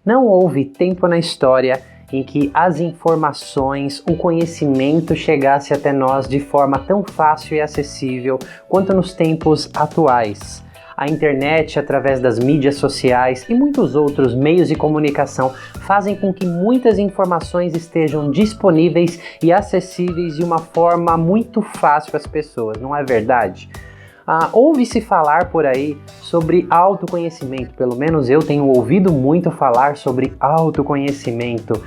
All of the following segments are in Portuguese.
Não houve tempo na história em que as informações, o conhecimento chegasse até nós de forma tão fácil e acessível quanto nos tempos atuais. A internet, através das mídias sociais e muitos outros meios de comunicação fazem com que muitas informações estejam disponíveis e acessíveis de uma forma muito fácil às pessoas, não é verdade? Ouve-se falar por aí sobre autoconhecimento, pelo menos eu tenho ouvido muito falar sobre autoconhecimento.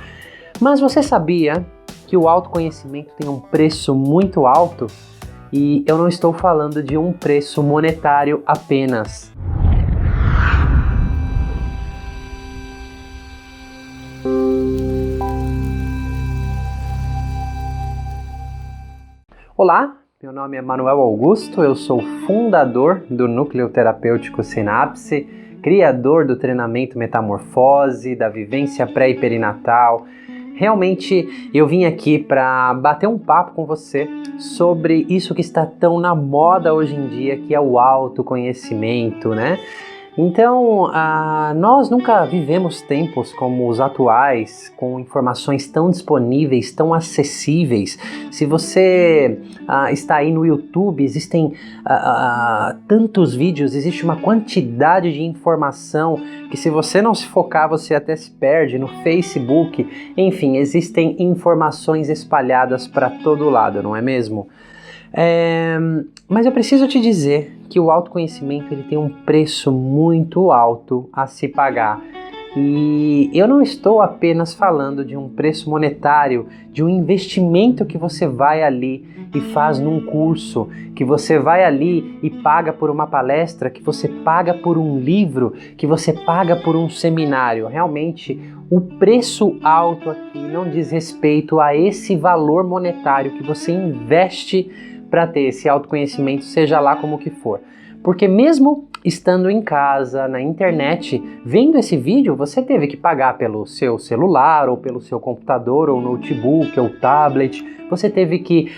Mas você sabia que o autoconhecimento tem um preço muito alto? E eu não estou falando de um preço monetário apenas. Olá! Meu nome é Manuel Augusto, eu sou fundador do Núcleo Terapêutico Sinapse, criador do treinamento Metamorfose, da vivência pré e perinatal. Realmente eu vim aqui para bater um papo com você sobre isso que está tão na moda hoje em dia, que é o autoconhecimento, né? Então, nós nunca vivemos tempos como os atuais, com informações tão disponíveis, tão acessíveis. Se você está aí no YouTube, existem tantos vídeos, existe uma quantidade de informação que, se você não se focar, você até se perde. No Facebook, enfim, existem informações espalhadas para todo lado, não é mesmo? Mas eu preciso te dizer que o autoconhecimento ele tem um preço muito alto a se pagar. E eu não estou apenas falando de um preço monetário, de um investimento que você vai ali e faz num curso, que você vai ali e paga por uma palestra, que você paga por um livro, que você paga por um seminário. Realmente, o preço alto aqui não diz respeito a esse valor monetário que você investe para ter esse autoconhecimento, seja lá como que for. Porque mesmo estando em casa, na internet, vendo esse vídeo, você teve que pagar pelo seu celular, ou pelo seu computador, ou notebook, ou tablet. Você teve que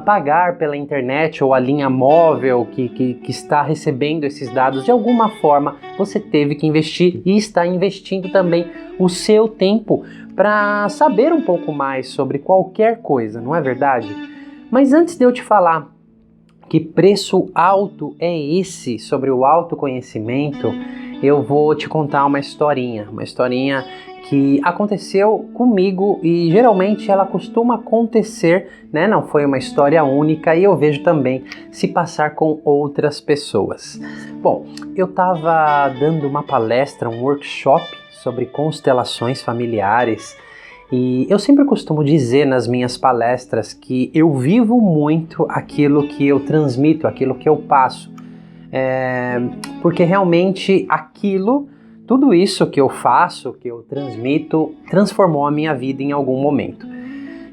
pagar pela internet, ou a linha móvel que está recebendo esses dados. De alguma forma, você teve que investir e está investindo também o seu tempo para saber um pouco mais sobre qualquer coisa, não é verdade? Mas antes de eu te falar que preço alto é esse sobre o autoconhecimento, eu vou te contar uma historinha que aconteceu comigo e geralmente ela costuma acontecer, né? Não foi uma história única e eu vejo também se passar com outras pessoas. Bom, eu estava dando uma palestra, um workshop sobre constelações familiares. E eu sempre costumo dizer nas minhas palestras que eu vivo muito aquilo que eu transmito, aquilo que eu passo. Porque realmente tudo isso que eu faço, que eu transmito, transformou a minha vida em algum momento.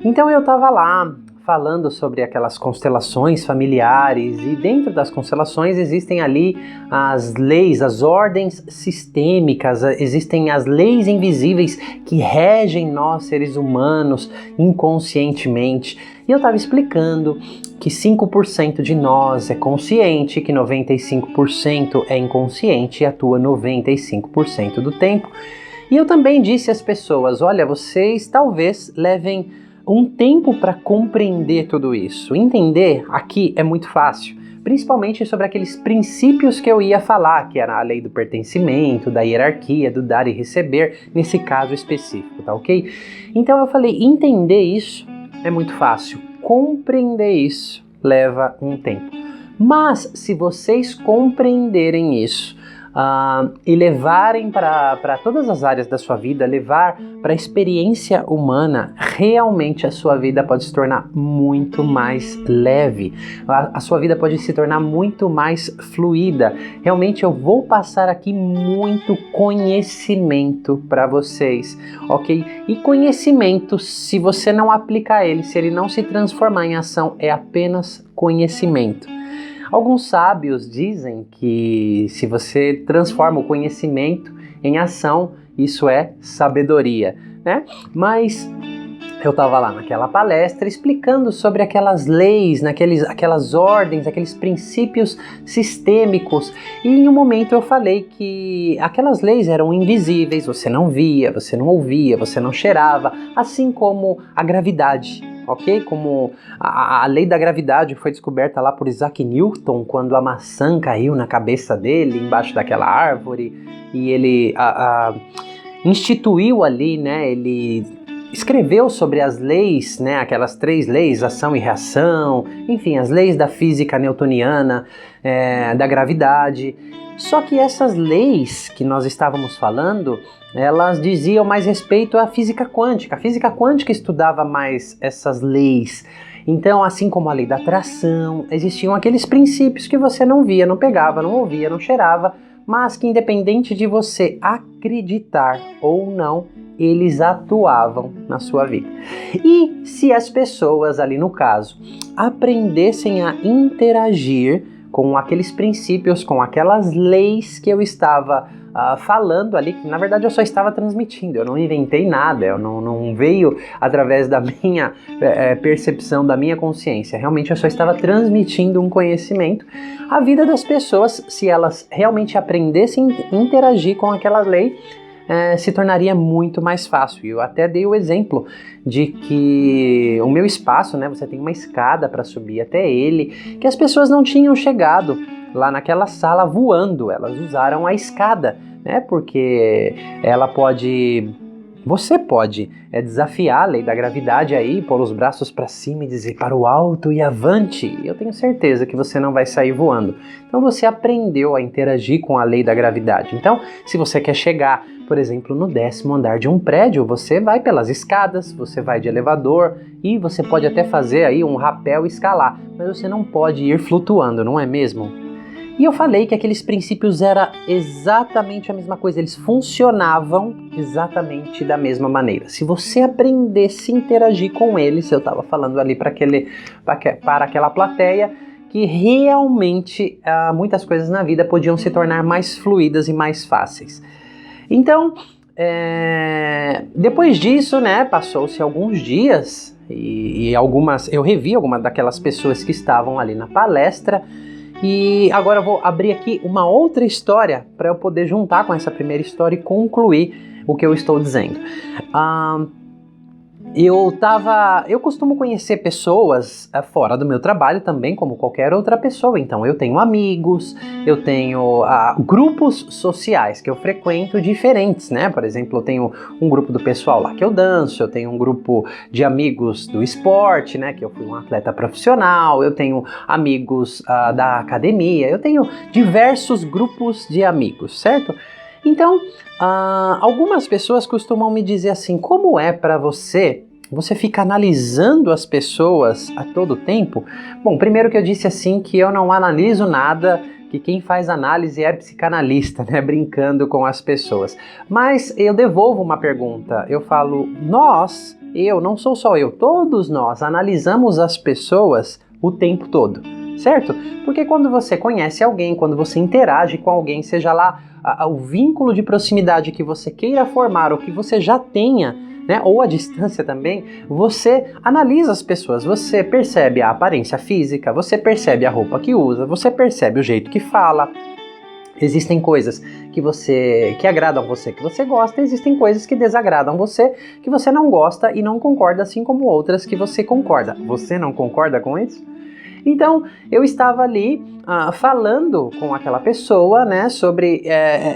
Então eu estava lá falando sobre aquelas constelações familiares e dentro das constelações existem ali as leis, as ordens sistêmicas, existem as leis invisíveis que regem nós seres humanos inconscientemente. E eu estava explicando que 5% de nós é consciente, que 95% é inconsciente e atua 95% do tempo. E eu também disse às pessoas, olha, vocês talvez levem um tempo para compreender tudo isso. Entender aqui é muito fácil, principalmente sobre aqueles princípios que eu ia falar, que era a lei do pertencimento, da hierarquia, do dar e receber, nesse caso específico, tá ok? Então eu falei, entender isso é muito fácil, compreender isso leva um tempo. Mas se vocês compreenderem isso, e levarem para todas as áreas da sua vida, levar para a experiência humana, realmente a sua vida pode se tornar muito mais leve, a sua vida pode se tornar muito mais fluida. Realmente eu vou passar aqui muito conhecimento para vocês, ok? E conhecimento, se você não aplicar ele, se ele não se transformar em ação, é apenas conhecimento. Alguns sábios dizem que se você transforma o conhecimento em ação, isso é sabedoria, né? Mas eu estava lá naquela palestra explicando sobre aquelas leis, aquelas ordens, aqueles princípios sistêmicos, e em um momento eu falei que aquelas leis eram invisíveis, você não via, você não ouvia, você não cheirava, assim como a gravidade. Ok? Como a lei da gravidade foi descoberta lá por Isaac Newton, quando a maçã caiu na cabeça dele, embaixo daquela árvore, e ele instituiu ali, né? Ele escreveu sobre as leis, né? Aquelas 3 leis, ação e reação, enfim, as leis da física newtoniana, da gravidade. Só que essas leis que nós estávamos falando, elas diziam mais respeito à física quântica. A física quântica estudava mais essas leis. Então, assim como a lei da atração, existiam aqueles princípios que você não via, não pegava, não ouvia, não cheirava, mas que independente de você acreditar ou não, eles atuavam na sua vida. E se as pessoas ali no caso aprendessem a interagir com aqueles princípios, com aquelas leis que eu estava falando ali, que na verdade eu só estava transmitindo, eu não inventei nada, eu não veio através da minha percepção, da minha consciência, realmente eu só estava transmitindo um conhecimento. A vida das pessoas, se elas realmente aprendessem a interagir com aquela lei, se tornaria muito mais fácil. Eu até dei o exemplo de que o meu espaço, né, você tem uma escada para subir até ele, que as pessoas não tinham chegado lá naquela sala voando, elas usaram a escada, né, porque você pode desafiar a lei da gravidade aí, pôr os braços para cima e dizer para o alto e avante. Eu tenho certeza que você não vai sair voando. Então você aprendeu a interagir com a lei da gravidade. Então, se você quer chegar, por exemplo, no 10º andar de um prédio, você vai pelas escadas, você vai de elevador e você pode até fazer aí um rapel e escalar, mas você não pode ir flutuando, não é mesmo? E eu falei que aqueles princípios era exatamente a mesma coisa, eles funcionavam exatamente da mesma maneira. Se você aprendesse a interagir com eles, eu estava falando ali para aquela plateia, que realmente muitas coisas na vida podiam se tornar mais fluídas e mais fáceis. Então, depois disso, né, passou-se alguns dias e eu revi algumas daquelas pessoas que estavam ali na palestra. E agora eu vou abrir aqui uma outra história para eu poder juntar com essa primeira história e concluir o que eu estou dizendo. Eu costumo conhecer pessoas fora do meu trabalho também, como qualquer outra pessoa. Então eu tenho amigos, eu tenho grupos sociais que eu frequento diferentes, né? Por exemplo, eu tenho um grupo do pessoal lá que eu danço, eu tenho um grupo de amigos do esporte, né? Que eu fui um atleta profissional, eu tenho amigos da academia, eu tenho diversos grupos de amigos, certo? Então, algumas pessoas costumam me dizer assim, como é para você fica analisando as pessoas a todo tempo? Bom, primeiro que eu disse assim que eu não analiso nada, que quem faz análise é psicanalista, né, brincando com as pessoas. Mas eu devolvo uma pergunta, eu falo, não sou só eu, todos nós analisamos as pessoas o tempo todo, certo? Porque quando você conhece alguém, quando você interage com alguém, seja lá o vínculo de proximidade que você queira formar ou que você já tenha, né, ou a distância também, você analisa as pessoas, você percebe a aparência física, você percebe a roupa que usa, você percebe o jeito que fala. Existem coisas que agradam você, que você gosta, existem coisas que desagradam você, que você não gosta e não concorda, assim como outras que você concorda. Você não concorda com isso? Então, eu estava ali falando com aquela pessoa, né, sobre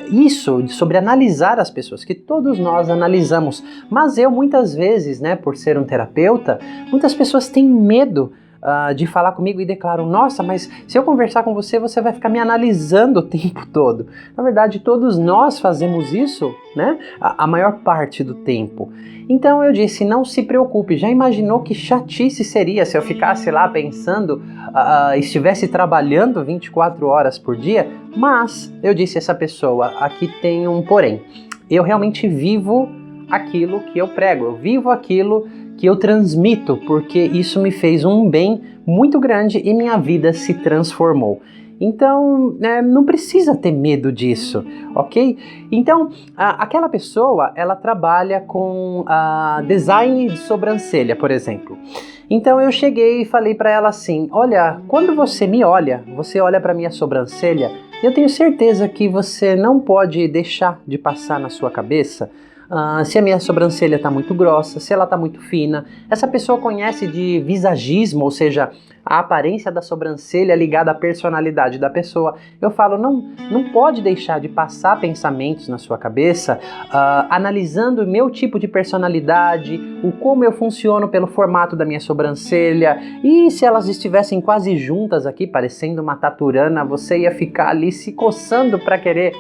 isso, sobre analisar as pessoas, que todos nós analisamos. Mas eu, muitas vezes, né, por ser um terapeuta, muitas pessoas têm medo de falar comigo e declaram, nossa, mas se eu conversar com você, você vai ficar me analisando o tempo todo. Na verdade, todos nós fazemos isso, né, a maior parte do tempo. Então eu disse, não se preocupe, já imaginou que chatice seria se eu ficasse lá pensando, estivesse trabalhando 24 horas por dia? Mas, eu disse a essa pessoa, aqui tem um porém, eu realmente vivo aquilo que eu prego, eu vivo aquilo que eu transmito, porque isso me fez um bem muito grande e minha vida se transformou. Então, não precisa ter medo disso, ok? Então, aquela pessoa, ela trabalha com design de sobrancelha, por exemplo. Então eu cheguei e falei para ela assim, olha, quando você me olha, você olha para minha sobrancelha, eu tenho certeza que você não pode deixar de passar na sua cabeça se a minha sobrancelha está muito grossa, se ela está muito fina. Essa pessoa conhece de visagismo, ou seja, a aparência da sobrancelha ligada à personalidade da pessoa. Eu falo, não pode deixar de passar pensamentos na sua cabeça, analisando o meu tipo de personalidade, o como eu funciono pelo formato da minha sobrancelha, e se elas estivessem quase juntas aqui, parecendo uma taturana, você ia ficar ali se coçando para querer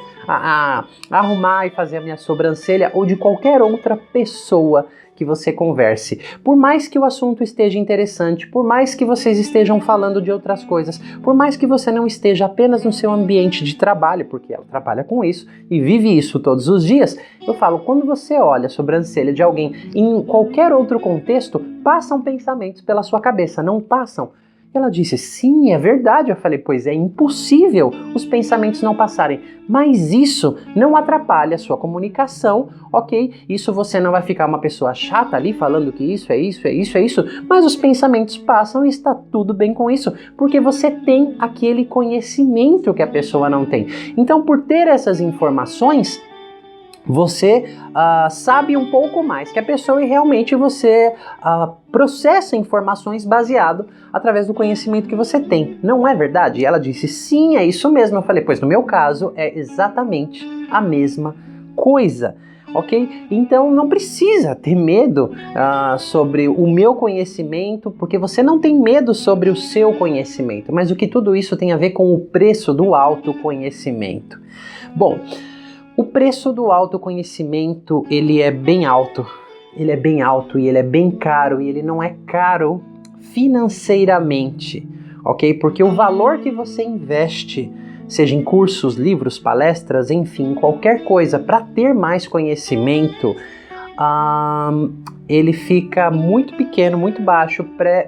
arrumar e fazer a minha sobrancelha, ou de qualquer outra pessoa que você converse. Por mais que o assunto esteja interessante, por mais que vocês estejam falando de outras coisas, por mais que você não esteja apenas no seu ambiente de trabalho, porque ela trabalha com isso e vive isso todos os dias, eu falo, quando você olha a sobrancelha de alguém em qualquer outro contexto, passam pensamentos pela sua cabeça, não passam? Ela disse, sim, é verdade. Eu falei, pois é impossível os pensamentos não passarem. Mas isso não atrapalha a sua comunicação, ok? Isso você não vai ficar uma pessoa chata ali falando que isso é isso, é isso, é isso. Mas os pensamentos passam e está tudo bem com isso. Porque você tem aquele conhecimento que a pessoa não tem. Então, por ter essas informações, você sabe um pouco mais que a pessoa e realmente você processa informações baseado através do conhecimento que você tem. Não é verdade? E ela disse, sim, é isso mesmo. Eu falei, pois no meu caso é exatamente a mesma coisa. Ok? Então não precisa ter medo sobre o meu conhecimento, porque você não tem medo sobre o seu conhecimento. Mas o que tudo isso tem a ver com o preço do autoconhecimento? Bom, o preço do autoconhecimento, ele é bem alto. Ele é bem alto e ele é bem caro, e ele não é caro financeiramente, ok? Porque o valor que você investe, seja em cursos, livros, palestras, enfim, qualquer coisa, para ter mais conhecimento, ele fica muito pequeno, muito baixo,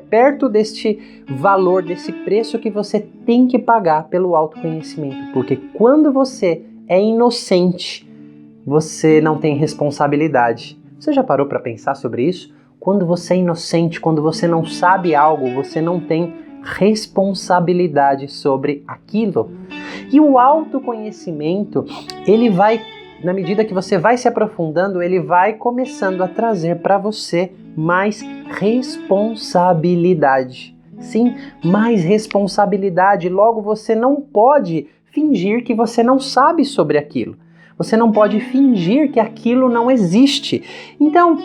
perto deste valor, desse preço que você tem que pagar pelo autoconhecimento. Porque quando você é inocente, você não tem responsabilidade. Você já parou para pensar sobre isso? Quando você é inocente, quando você não sabe algo, você não tem responsabilidade sobre aquilo. E o autoconhecimento, ele vai, na medida que você vai se aprofundando, ele vai começando a trazer para você mais responsabilidade. Sim, mais responsabilidade. Logo, você não pode fingir que você não sabe sobre aquilo. Você não pode fingir que aquilo não existe. Então,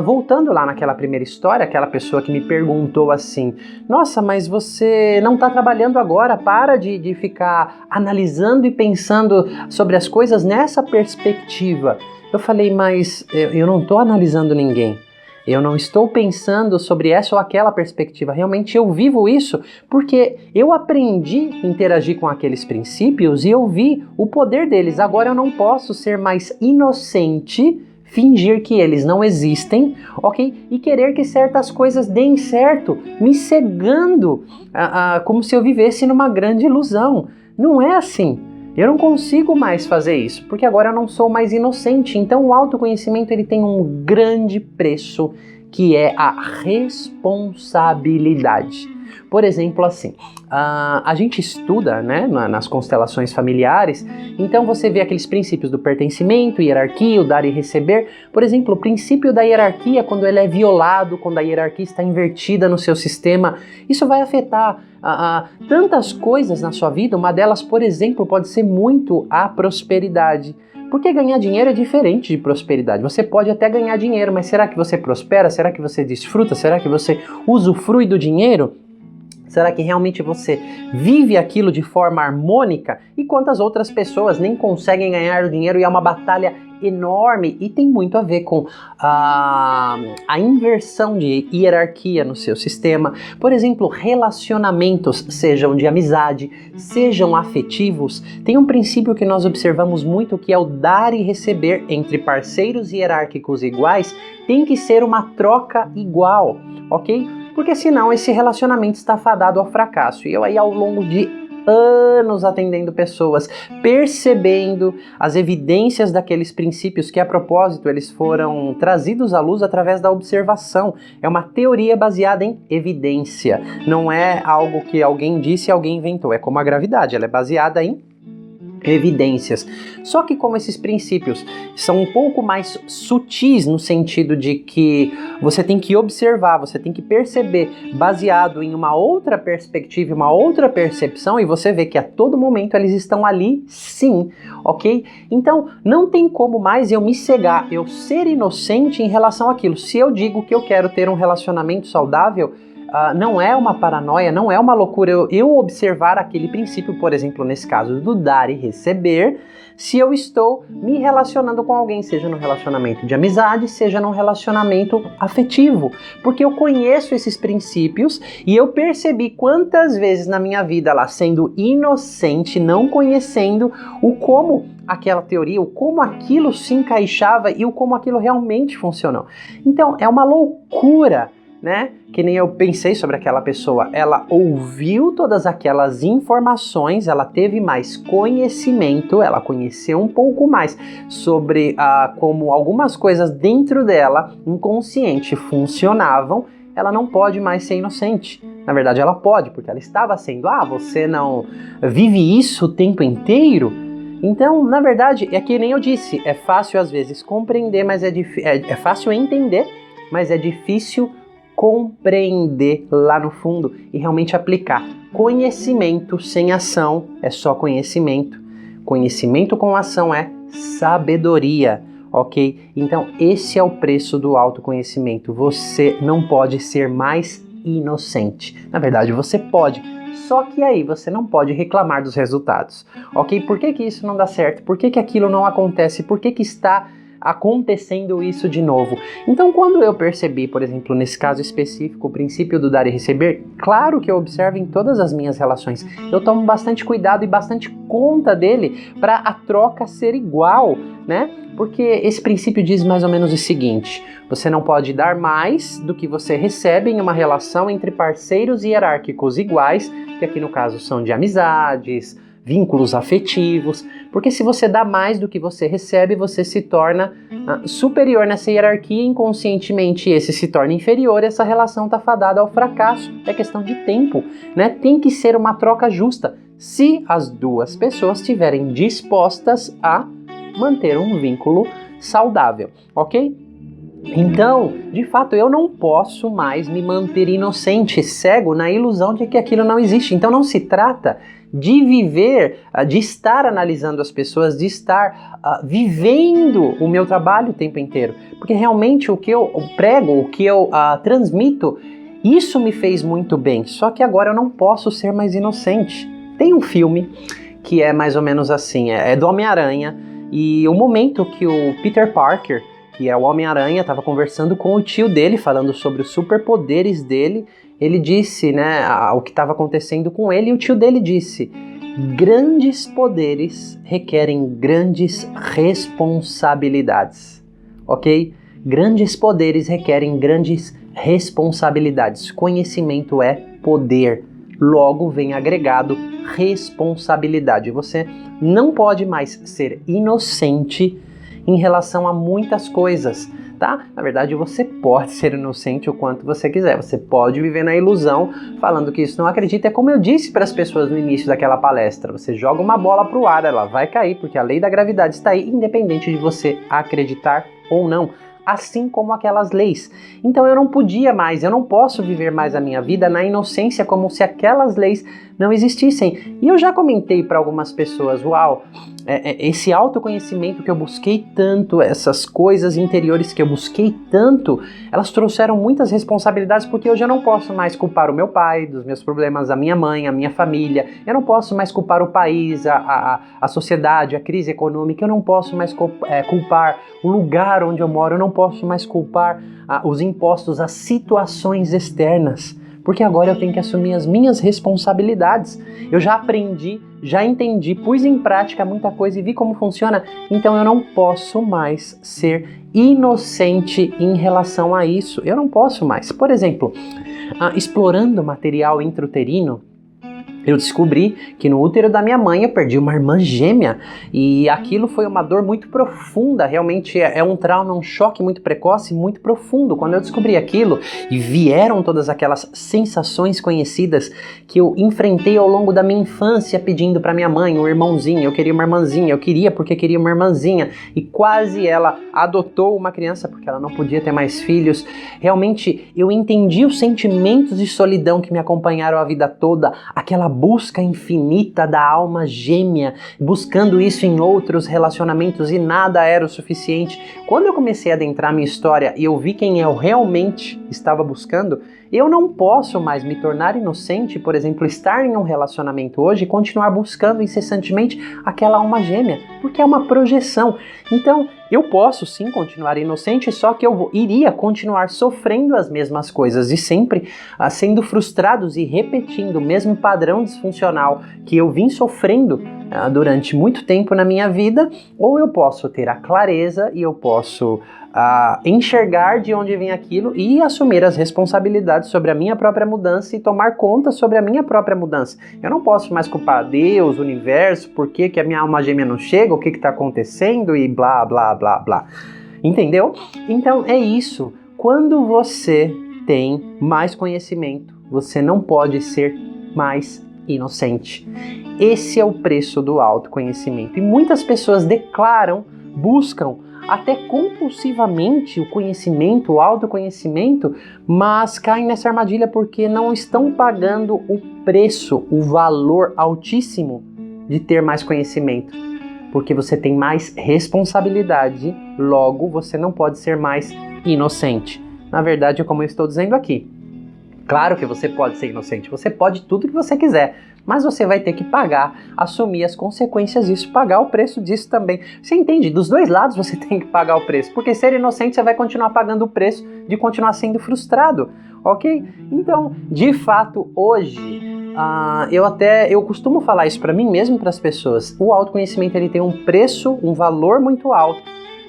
voltando lá naquela primeira história, aquela pessoa que me perguntou assim, nossa, mas você não está trabalhando agora, para de ficar analisando e pensando sobre as coisas nessa perspectiva. Eu falei, mas eu não estou analisando ninguém. Eu não estou pensando sobre essa ou aquela perspectiva. Realmente eu vivo isso porque eu aprendi a interagir com aqueles princípios e eu vi o poder deles. Agora eu não posso ser mais inocente, fingir que eles não existem, ok? E querer que certas coisas deem certo, me cegando, como se eu vivesse numa grande ilusão. Não é assim. Eu não consigo mais fazer isso, porque agora eu não sou mais inocente. Então o autoconhecimento, ele tem um grande preço, que é a responsabilidade. Por exemplo, assim, a gente estuda, né, nas constelações familiares, então você vê aqueles princípios do pertencimento, hierarquia, o dar e receber. Por exemplo, o princípio da hierarquia, quando ele é violado, quando a hierarquia está invertida no seu sistema, isso vai afetar tantas coisas na sua vida. Uma delas, por exemplo, pode ser muito a prosperidade. Porque ganhar dinheiro é diferente de prosperidade. Você pode até ganhar dinheiro, mas será que você prospera? Será que você desfruta? Será que você usufrui do dinheiro? Será que realmente você vive aquilo de forma harmônica? E quantas outras pessoas nem conseguem ganhar o dinheiro e é uma batalha enorme, e tem muito a ver com a inversão de hierarquia no seu sistema. Por exemplo, relacionamentos, sejam de amizade, sejam afetivos, tem um princípio que nós observamos muito, que é o dar e receber entre parceiros hierárquicos iguais. Tem que ser uma troca igual, ok? Porque senão esse relacionamento está fadado ao fracasso. E eu aí, ao longo de anos atendendo pessoas, percebendo as evidências daqueles princípios que, a propósito, eles foram trazidos à luz através da observação. É uma teoria baseada em evidência. Não é algo que alguém disse e alguém inventou. É como a gravidade, ela é baseada em evidências. Só que como esses princípios são um pouco mais sutis no sentido de que você tem que observar, você tem que perceber baseado em uma outra perspectiva, uma outra percepção, e você vê que a todo momento eles estão ali sim, ok? Então não tem como mais eu me cegar, eu ser inocente em relação àquilo. Se eu digo que eu quero ter um relacionamento saudável, não é uma paranoia, não é uma loucura eu observar aquele princípio, por exemplo, nesse caso do dar e receber, se eu estou me relacionando com alguém, seja num relacionamento de amizade, seja num relacionamento afetivo, porque eu conheço esses princípios e eu percebi quantas vezes na minha vida lá, sendo inocente, não conhecendo o como aquela teoria, o como aquilo se encaixava e o como aquilo realmente funcionou. Então, é uma loucura, né? Que nem eu pensei sobre aquela pessoa, ela ouviu todas aquelas informações, ela teve mais conhecimento, ela conheceu um pouco mais sobre como algumas coisas dentro dela, inconsciente, funcionavam. Ela não pode mais ser inocente. Na verdade, ela pode, porque ela estava sendo, você não vive isso o tempo inteiro? Então, na verdade, é que nem eu disse, é fácil às vezes compreender, mas é fácil entender, mas é difícil compreender lá no fundo e realmente aplicar. Conhecimento sem ação é só conhecimento. Conhecimento com ação é sabedoria, ok? Então esse é o preço do autoconhecimento. Você não pode ser mais inocente. Na verdade você pode, só que aí você não pode reclamar dos resultados, ok? Por que isso não dá certo? Por que aquilo não acontece? Por que está acontecendo isso de novo? Então, quando eu percebi, por exemplo, nesse caso específico, o princípio do dar e receber, claro que eu observo em todas as minhas relações. Eu tomo bastante cuidado e bastante conta dele para a troca ser igual, né? Porque esse princípio diz mais ou menos o seguinte: você não pode dar mais do que você recebe em uma relação entre parceiros hierárquicos iguais, que aqui no caso são de amizades, vínculos afetivos, porque se você dá mais do que você recebe, você se torna superior nessa hierarquia, inconscientemente esse se torna inferior e essa relação está fadada ao fracasso. É questão de tempo, né? Tem que ser uma troca justa, se as duas pessoas estiverem dispostas a manter um vínculo saudável, ok? Então, de fato, eu não posso mais me manter inocente, cego na ilusão de que aquilo não existe. Então não se trata de viver, de estar analisando as pessoas, de estar vivendo o meu trabalho o tempo inteiro. Porque realmente o que eu prego, o que eu transmito, isso me fez muito bem. Só que agora eu não posso ser mais inocente. Tem um filme que é mais ou menos assim, é do Homem-Aranha, e o momento que o Peter Parker, que é o Homem-Aranha, estava conversando com o tio dele, falando sobre os superpoderes dele, ele disse, né, o que estava acontecendo com ele, e o tio dele disse: grandes poderes requerem grandes responsabilidades, ok? Grandes poderes requerem grandes responsabilidades. Conhecimento é poder, logo vem agregado responsabilidade. Você não pode mais ser inocente em relação a muitas coisas, tá? Na verdade, você pode ser inocente o quanto você quiser. Você pode viver na ilusão falando que isso não acredita. É como eu disse para as pessoas no início daquela palestra. Você joga uma bola para o ar, ela vai cair, porque a lei da gravidade está aí, independente de você acreditar ou não. Assim como aquelas leis. Então eu não posso viver mais a minha vida na inocência, como se aquelas leis não existissem. E eu já comentei para algumas pessoas, esse autoconhecimento que eu busquei tanto, essas coisas interiores que eu busquei tanto, elas trouxeram muitas responsabilidades, porque eu já não posso mais culpar o meu pai dos meus problemas, a minha mãe, a minha família, eu não posso mais culpar o país, a sociedade, a crise econômica, eu não posso mais culpar o lugar onde eu moro, eu não posso mais culpar os impostos, as situações externas, porque agora eu tenho que assumir as minhas responsabilidades. Eu já aprendi, já entendi, pus em prática muita coisa e vi como funciona, então eu não posso mais ser inocente em relação a isso. Eu não posso mais. Por exemplo, explorando material intrauterino, Eu descobri que no útero da minha mãe eu perdi uma irmã gêmea e aquilo foi uma dor muito profunda, realmente é um trauma, um choque muito precoce, muito profundo. Quando eu descobri aquilo e vieram todas aquelas sensações conhecidas que eu enfrentei ao longo da minha infância pedindo para minha mãe um irmãozinho, eu queria uma irmãzinha, eu queria porque queria uma irmãzinha e quase ela adotou uma criança porque ela não podia ter mais filhos. Realmente eu entendi os sentimentos de solidão que me acompanharam a vida toda, aquela busca infinita da alma gêmea, buscando isso em outros relacionamentos e nada era o suficiente. Quando eu comecei a adentrar minha história e eu vi quem eu realmente estava buscando, eu não posso mais me tornar inocente, por exemplo, estar em um relacionamento hoje e continuar buscando incessantemente aquela alma gêmea, porque é uma projeção. Então, eu posso sim continuar inocente, só que eu iria continuar sofrendo as mesmas coisas e sempre sendo frustrados e repetindo o mesmo padrão disfuncional que eu vim sofrendo durante muito tempo na minha vida, ou eu posso ter a clareza e eu posso enxergar de onde vem aquilo e assumir as responsabilidades sobre a minha própria mudança e tomar conta sobre a minha própria mudança. Eu não posso mais culpar Deus, o universo, por que a minha alma gêmea não chega, o que está acontecendo e blá, blá, blá, blá. Entendeu? Então é isso. Quando você tem mais conhecimento, você não pode ser mais inocente. Esse é o preço do autoconhecimento. E muitas pessoas declaram, buscam até compulsivamente o conhecimento, o autoconhecimento, mas caem nessa armadilha porque não estão pagando o preço, o valor altíssimo de ter mais conhecimento. Porque você tem mais responsabilidade, logo você não pode ser mais inocente. Na verdade, é como eu estou dizendo aqui. Claro que você pode ser inocente, você pode tudo que você quiser, mas você vai ter que pagar, assumir as consequências disso, pagar o preço disso também. Você entende? Dos dois lados você tem que pagar o preço, porque ser inocente você vai continuar pagando o preço de continuar sendo frustrado, ok? Então, de fato, hoje, eu costumo falar isso para mim mesmo e para as pessoas. O autoconhecimento ele tem um preço, um valor muito alto,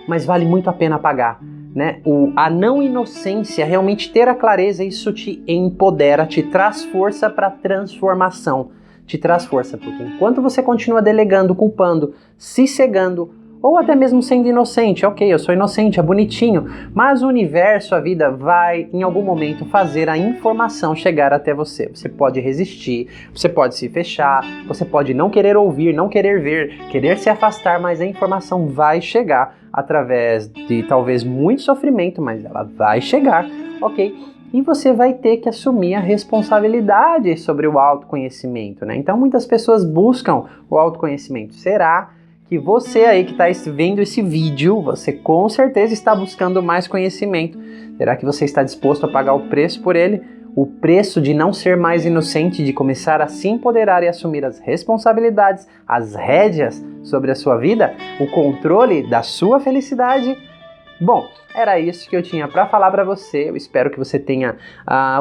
mas vale muito a pena pagar. Né? A não inocência, realmente ter a clareza, isso te empodera, te traz força para transformação, te traz força, porque enquanto você continua delegando, culpando, se cegando, ou até mesmo sendo inocente, ok, eu sou inocente, é bonitinho, mas o universo, a vida vai em algum momento fazer a informação chegar até você. Você pode resistir, você pode se fechar, você pode não querer ouvir, não querer ver, querer se afastar, mas a informação vai chegar através de talvez muito sofrimento, mas ela vai chegar, ok? E você vai ter que assumir a responsabilidade sobre o autoconhecimento, né? Então muitas pessoas buscam o autoconhecimento. Será que você aí que está vendo esse vídeo, você com certeza está buscando mais conhecimento? Será que você está disposto a pagar o preço por ele? O preço de não ser mais inocente, de começar a se empoderar e assumir as responsabilidades, as rédeas sobre a sua vida, o controle da sua felicidade? Bom, era isso que eu tinha para falar para você. Eu espero que você tenha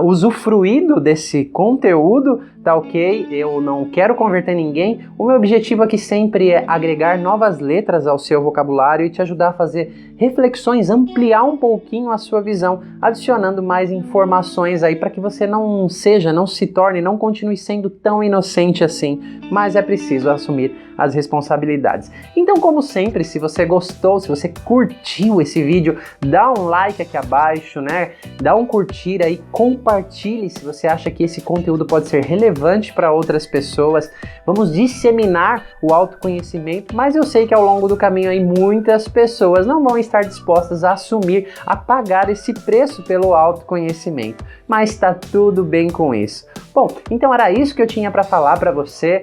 usufruído desse conteúdo, tá ok? Eu não quero converter ninguém. O meu objetivo aqui sempre é agregar novas letras ao seu vocabulário e te ajudar a fazer reflexões, ampliar um pouquinho a sua visão, adicionando mais informações aí para que você não se torne, não continue sendo tão inocente assim, mas é preciso assumir as responsabilidades. Então, como sempre, se você gostou, se você curtiu esse vídeo, dá um like aqui abaixo, né? Dá um curtir aí, compartilhe se você acha que esse conteúdo pode ser relevante para outras pessoas. Vamos disseminar o autoconhecimento, mas eu sei que ao longo do caminho aí muitas pessoas não vão estar dispostas a assumir, a pagar esse preço pelo autoconhecimento. Mas tá tudo bem com isso. Bom, então era isso que eu tinha para falar para você.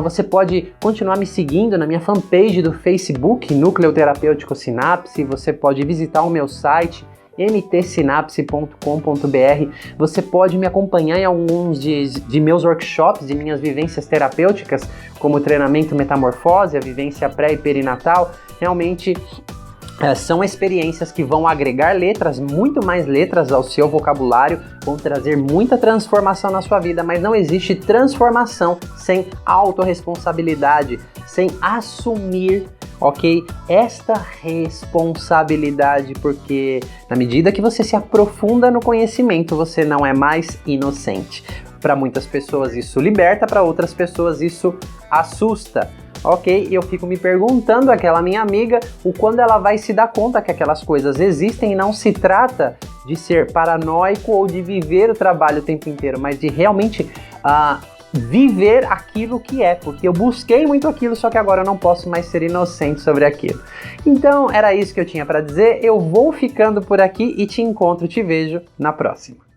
Você pode continuar me seguindo na minha fanpage do Facebook, Núcleo Terapêutico Sinapse. Você pode visitar o meu site, mtsinapse.com.br. Você pode me acompanhar em alguns de meus workshops, de minhas vivências terapêuticas, como o treinamento Metamorfose, a vivência pré e perinatal. Realmente são experiências que vão agregar letras, muito mais letras ao seu vocabulário, vão trazer muita transformação na sua vida, mas não existe transformação sem autorresponsabilidade, sem assumir, ok, esta responsabilidade, porque na medida que você se aprofunda no conhecimento, você não é mais inocente. Para muitas pessoas isso liberta, para outras pessoas isso assusta. Ok, eu fico me perguntando, aquela minha amiga, o quando ela vai se dar conta que aquelas coisas existem e não se trata de ser paranoico ou de viver o trabalho o tempo inteiro, mas de realmente viver aquilo que é, porque eu busquei muito aquilo, só que agora eu não posso mais ser inocente sobre aquilo. Então era isso que eu tinha para dizer, eu vou ficando por aqui e te encontro, te vejo na próxima.